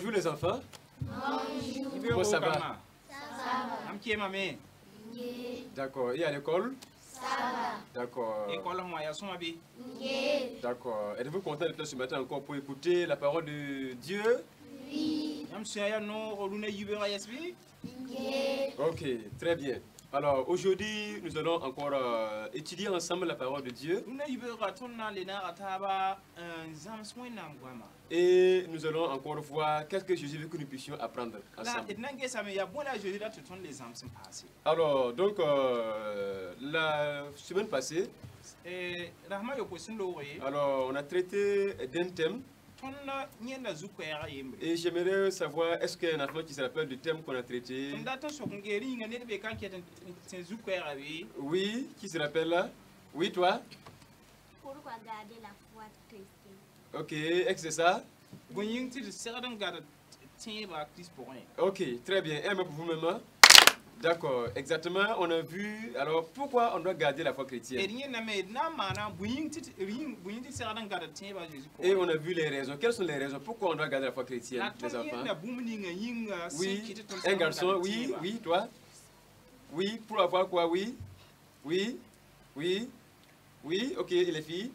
Bonjour les enfants. Bonjour. Comment ça va? Ça va. D'accord. Et à l'école? Ça va. D'accord. École moyen son abi. D'accord. Êtes-vous content d'être là ce matin encore pour écouter la parole de Dieu? Oui. Monsieur no oluna yibera yasbi. Ok, très bien. Alors aujourd'hui, nous allons encore étudier ensemble la parole de Dieu. Luna yibera tonna lena ataba zamsmoy namgwama. Et nous allons encore voir qu'est-ce que Jésus veut que nous puissions apprendre ensemble. Alors, donc, la semaine passée, alors, on a traité d'un thème. Et j'aimerais savoir, est-ce qu'il y a un enfant qui se rappelle du thème qu'on a traité? Oui, qui se rappelle là? Oui, toi? Pourquoi garder la foi chrétienne? Ok, est-ce que c'est ça? Ok, très bien. Et pour vous-même? D'accord, exactement. On a vu, alors pourquoi on doit garder la foi chrétienne? Et on a vu les raisons. Quelles sont les raisons? Pourquoi on doit garder la foi chrétienne, les enfants? Oui, un garçon, oui, oui, toi? Oui, pour avoir quoi? Oui, oui, oui, oui, ok, et les filles?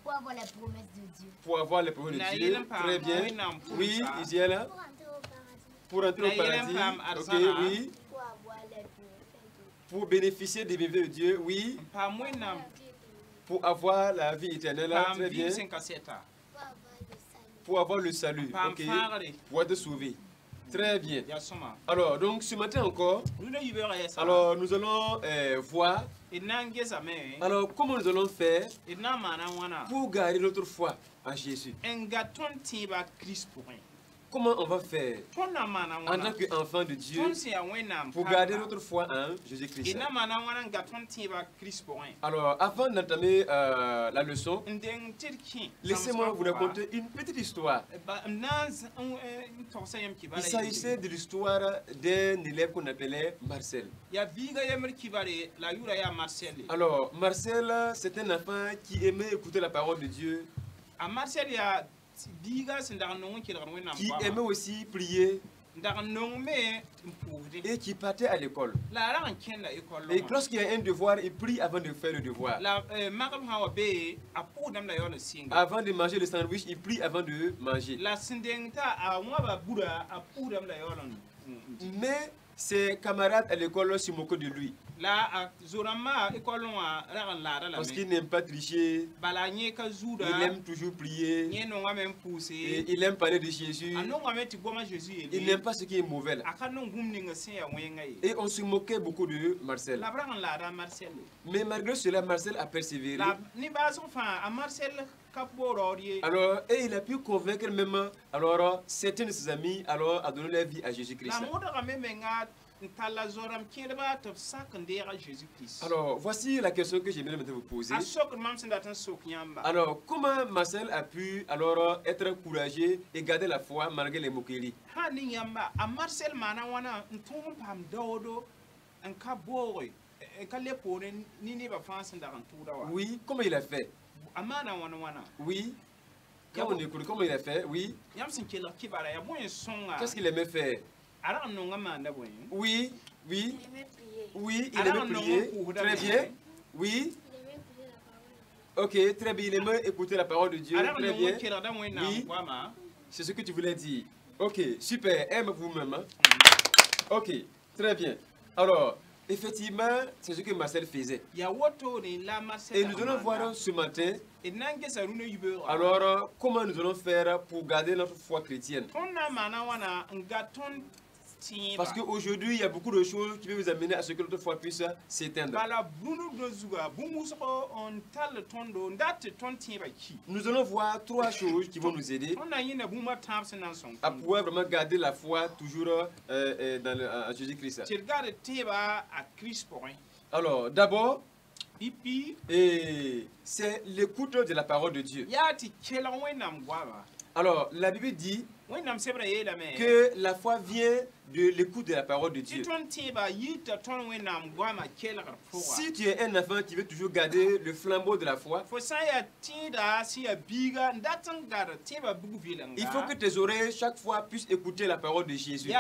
Pour avoir les promesses de Dieu. Pour avoir les promesses de Dieu, très bien. Oui, Isiela? Pour entrer au paradis, ok, oui. Pour avoir les promesses. Pour bénéficier des bienfaits de Dieu, oui. Pour avoir la vie éternelle, très bien. Pour avoir le salut, ok. Pour être sauvé. Très bien. Alors, donc ce matin encore, alors nous allons voir alors comment nous allons faire pour garder notre foi en Jésus. Comment on va faire en tant qu'enfant de Dieu pour garder notre foi en Jésus-Christ? Alors, avant d'entamer la leçon, laissez-moi vous raconter une petite histoire. Il s'agissait de l'histoire d'un élève qu'on appelait Marcel. Alors, Marcel, c'est un enfant qui aimait écouter la parole de Dieu, qui aimait aussi prier et qui partait à l'école. Et lorsqu'il y a un devoir, il prie avant de faire le devoir. Avant de manger le sandwich, il prie avant de manger. Mais ses camarades à l'école se moquaient de lui. Parce qu'il n'aime pas tricher, il aime toujours prier, et il aime parler de Jésus, il n'aime pas ce qui est mauvais là. Et on se moquait beaucoup de Marcel. Mais malgré cela, Marcel a persévéré. Alors, et il a pu convaincre même alors, certains de ses amis alors, à donner leur vie à Jésus-Christ. Alors, voici la question que j'aimerais maintenant vous poser. Alors, comment Marcel a pu alors être courageux et garder la foi malgré les moqueries? Oui, comment il a fait? Oui. Quand on écoute, comment il a fait? Oui. Qu'est-ce qu'il aimait faire? Oui, oui. Oui, il aimait prier. Très bien. Oui. Ok, très bien. Il aimait écouter la parole de Dieu. Très bien. Oui. C'est ce que tu voulais dire. Ok, super. Aime vous-même. Ok, très bien. Alors, effectivement, c'est ce que Marcel faisait. Et nous allons voir ce matin, alors, comment nous allons faire pour garder notre foi chrétienne. Parce qu'aujourd'hui, il y a beaucoup de choses qui peuvent vous amener à ce que notre foi puisse s'éteindre. Nous allons voir trois choses qui vont nous aider à pouvoir vraiment garder la foi toujours en Jésus-Christ. Alors, d'abord, c'est l'écoute de la parole de Dieu. Alors, la Bible dit que la foi vient de l'écoute de la parole de Dieu. Si tu es un enfant qui veut toujours garder le flambeau de la foi, il faut que tes oreilles chaque fois puissent écouter la parole de Jésus.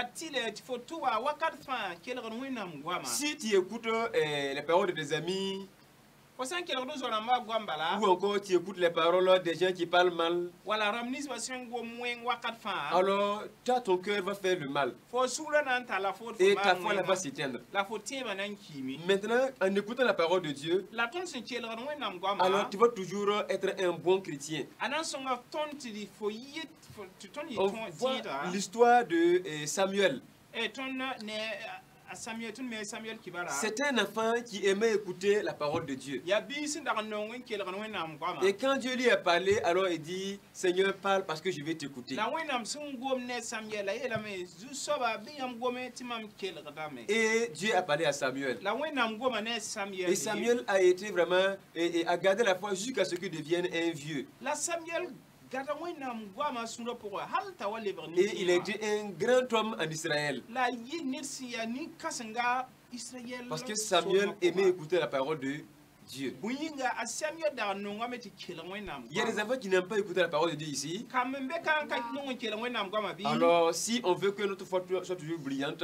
Si tu écoutes les paroles de tes amis, ou encore tu écoutes les paroles des gens qui parlent mal, alors toi, ton cœur va faire le mal et ta foi va s'éteindre. Maintenant, en écoutant la parole de Dieu, alors tu vas toujours être un bon chrétien. On voit l'histoire de Samuel. C'est un enfant qui aimait écouter la parole de Dieu. Et quand Dieu lui a parlé, alors il dit, Seigneur, parle parce que je vais t'écouter. Et Dieu a parlé à Samuel. Et Samuel a été vraiment, et a gardé la foi jusqu'à ce qu'il devienne un vieux. Et il a été un grand homme en Israël. Parce que Samuel aimait écouter la parole de Dieu. Il y a des enfants qui n'aiment pas écouter la parole de Dieu ici. Alors, si on veut que notre foi soit toujours brillante,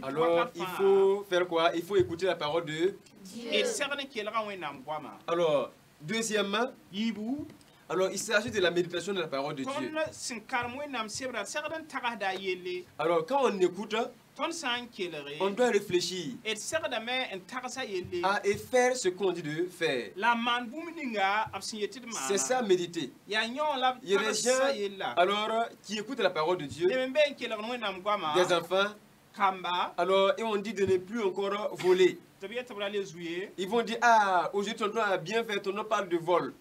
alors il faut faire quoi? Il faut écouter la parole de Dieu. Alors, deuxièmement, alors il s'agit de la méditation de la parole de Dieu. Alors quand on écoute, on doit réfléchir et faire ce qu'on dit de faire. C'est ça, méditer. Il y a des gens alors, qui écoutent la parole de Dieu, des enfants, alors, et on dit de ne plus encore voler. Ils vont dire, ah, aujourd'hui ton nom a bien fait, ton nom parle de vol.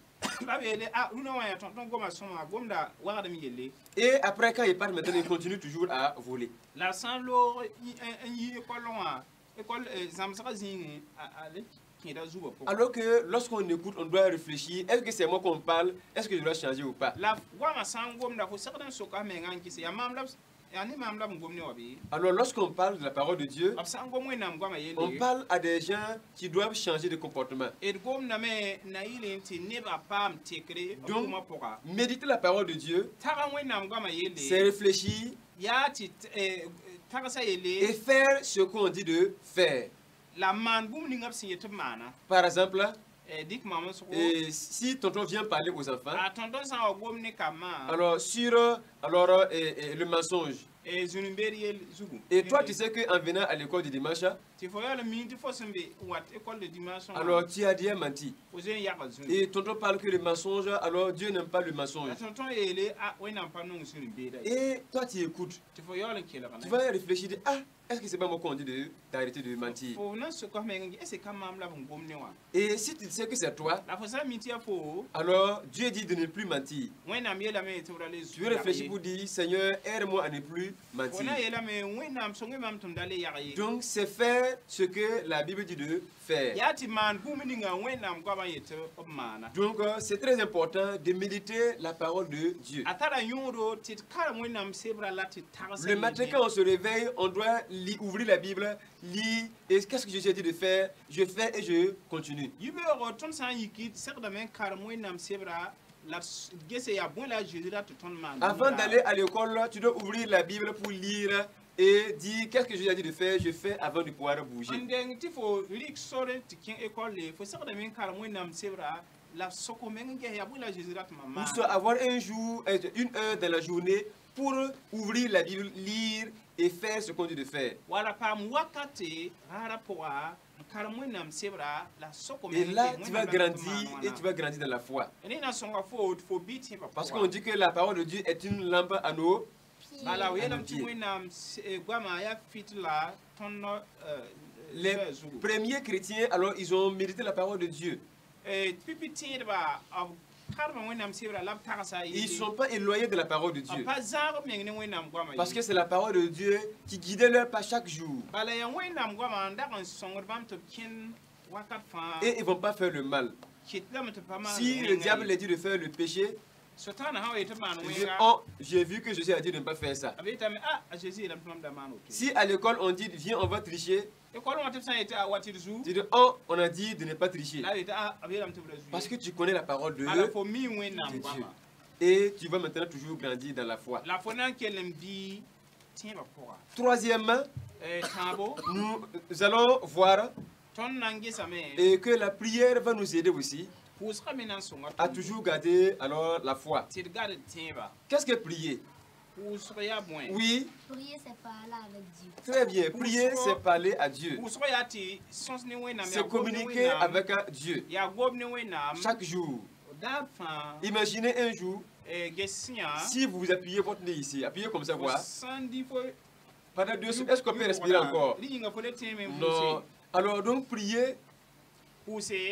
Et après, quand ils partent maintenant, ils continuent toujours à voler. Alors que lorsqu'on écoute, on doit réfléchir, est-ce que c'est moi qu'on parle, est-ce que je dois changer ou pas? Alors lorsqu'on parle de la parole de Dieu, on parle à des gens qui doivent changer de comportement. Donc, méditer la parole de Dieu, c'est réfléchir et faire ce qu'on dit de faire. Par exemple, si tonton vient parler aux enfants, alors sur le mensonge, et toi tu sais qu'en venant à l'école du dimanche, alors tu as déjà menti. Et tonton parle que le mensonge, alors Dieu n'aime pas le mensonge. Et toi tu écoutes. Tu vas réfléchir, ah, est-ce que c'est pas moi qu'on dit d'arrêter de mentir? Et si tu sais que c'est toi, alors Dieu dit de ne plus mentir. Tu veux réfléchir pour dire, Seigneur, aide-moi à ne plus mentir. Donc c'est faire ce que la Bible dit de faire. Donc c'est très important de méditer la parole de Dieu. Le matin quand on se réveille, on doit ouvrir la Bible, lire, et qu'est-ce que Jésus a dit de faire? Je fais et je continue. Avant d'aller à l'école, tu dois ouvrir la Bible pour lire et dire qu'est-ce que Jésus a dit de faire, je fais avant de pouvoir bouger. Ou soit avoir un jour, une heure dans la journée pour ouvrir la Bible, lire et faire ce qu'on dit de faire. Et là, tu vas grandir et tu vas grandir dans la foi. Parce qu'on dit que la parole de Dieu est une lampe à nos pieds. Les premiers chrétiens, alors ils ont médité la parole de Dieu. Ils ne sont pas éloignés de la parole de Dieu. Parce que c'est la parole de Dieu qui guidait leur pas chaque jour. Et ils ne vont pas faire le mal. Si le diable les dit de faire le péché, J'ai vu que Jésus a dit de ne pas faire ça. Si à l'école on dit viens on va tricher, tu dis oh on a dit de ne pas tricher. Parce que tu connais la parole de Dieu. Et tu vas maintenant toujours grandir dans la foi. Troisièmement, nous allons voir et que la prière va nous aider aussi à toujours garder alors la foi. Qu'est-ce que prier? Oui. Prier, c'est parler avec Dieu. Très bien. Prier, c'est parler à Dieu. C'est communiquer avec Dieu. Chaque jour. Imaginez un jour, si vous vous appuyez votre nez ici, appuyez comme ça, voilà. Pendant 2 secondes, est-ce qu'on peut respirer encore? Non. Alors donc prier,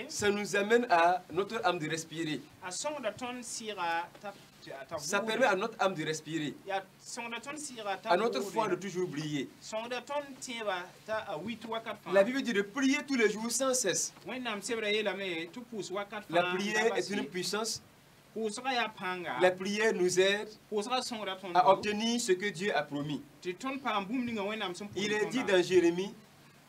ça nous amène à notre âme de respirer. Ça permet à notre âme de respirer. À notre foi de toujours briller. La Bible dit de prier tous les jours sans cesse. La prière est une puissance. La prière nous aide à obtenir ce que Dieu a promis. Il est dit dans Jérémie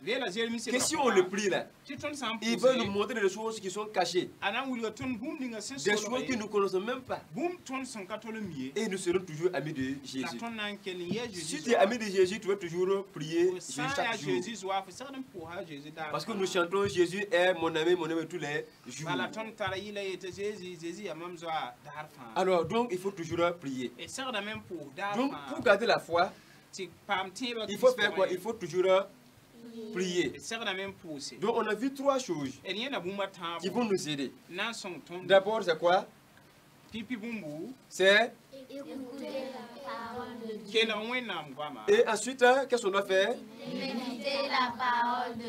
que si on le prie là, il va nous montrer des choses qui sont cachées, des choses que nous ne connaissons même pas. Et nous serons toujours amis de Jésus. Si tu es ami de Jésus, tu vas toujours prier chaque jour. Parce que nous chantons Jésus est mon ami tous les jours. Alors donc il faut toujours prier. Donc pour garder la foi, il faut faire quoi? Il faut toujours prier. Donc on a vu 3 choses qui vont nous aider. D'abord c'est quoi? C'est écouter la parole de Dieu. Et ensuite, qu'est-ce qu'on doit faire? Méditer la parole de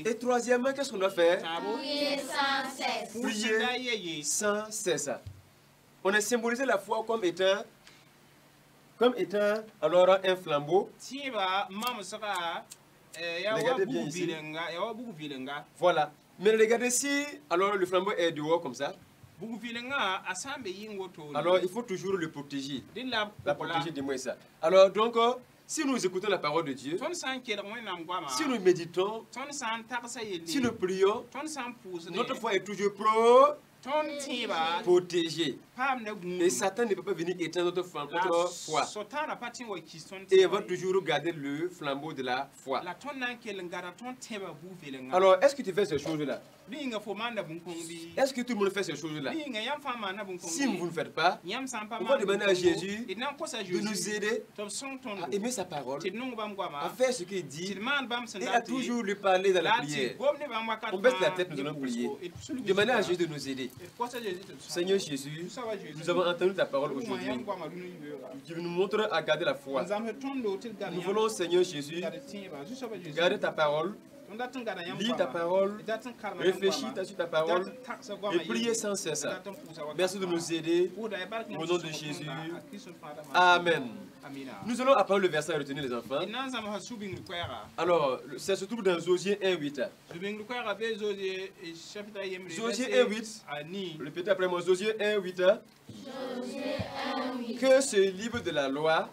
Dieu. Et troisièmement, qu'est-ce qu'on doit faire? Prier sans cesse. Prier sans cesse. On a symbolisé la foi comme étant alors un flambeau. Regardez bien ici. Voilà. Mais regardez si alors le flambeau est dehors comme ça. Alors il faut toujours le protéger. La protéger de moi ça. Alors donc si nous écoutons la parole de Dieu, si nous méditons, si nous prions, notre foi est toujours protégée. Et Satan ne peut pas venir éteindre notre foi. Et il va toujours garder le flambeau de la foi. Alors, est-ce que tu fais ces choses-là? Est-ce que tout le monde fait ces choses-là? Si vous ne faites pas, on va demander à Jésus de nous aider à aimer sa parole, à faire ce qu'il dit et à toujours lui parler dans la prière. On baisse la tête, nous allons prier. Demandez à Jésus de nous aider. Seigneur Jésus, nous avons entendu ta parole aujourd'hui. Tu nous montres à garder la foi. Nous voulons, Seigneur Jésus, garder ta parole. Lis ta parole, réfléchis sur ta parole et priez sans cesse. Merci de nous aider. Au nom de Jésus. Amen. Nous allons apprendre le verset à retenir les enfants. Alors, ça se trouve dans Josué 1:8. Josué 1:8. Répétez après moi. Josué 1:8. Que ce livre de la loi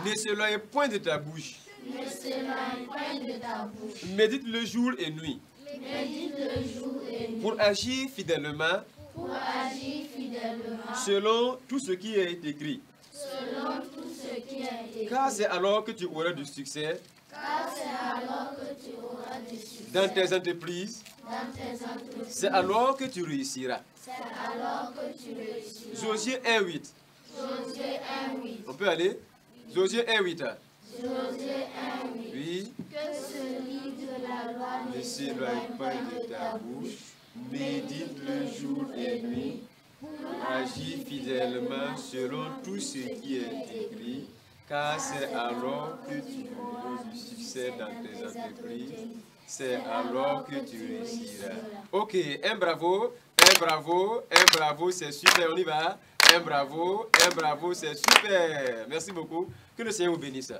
ne s'éloigne point de ta bouche. Médite le jour et nuit. Pour agir fidèlement. Selon tout ce qui est écrit. Car c'est alors que tu auras du succès. Dans tes entreprises. C'est alors que tu réussiras. Josué 1:8. On peut aller? Josué 1:8. Oui. Que ce livre de la loi ne s'éloigne pas de ta bouche, médite le jour et nuit, agis fidèlement selon tout ce qui est écrit, car c'est alors que tu auras du succès dans tes entreprises, c'est alors que tu réussiras. Ok, un bravo, c'est super, on y va. Un bravo, c'est super. Merci beaucoup. Que le Seigneur vous bénisse.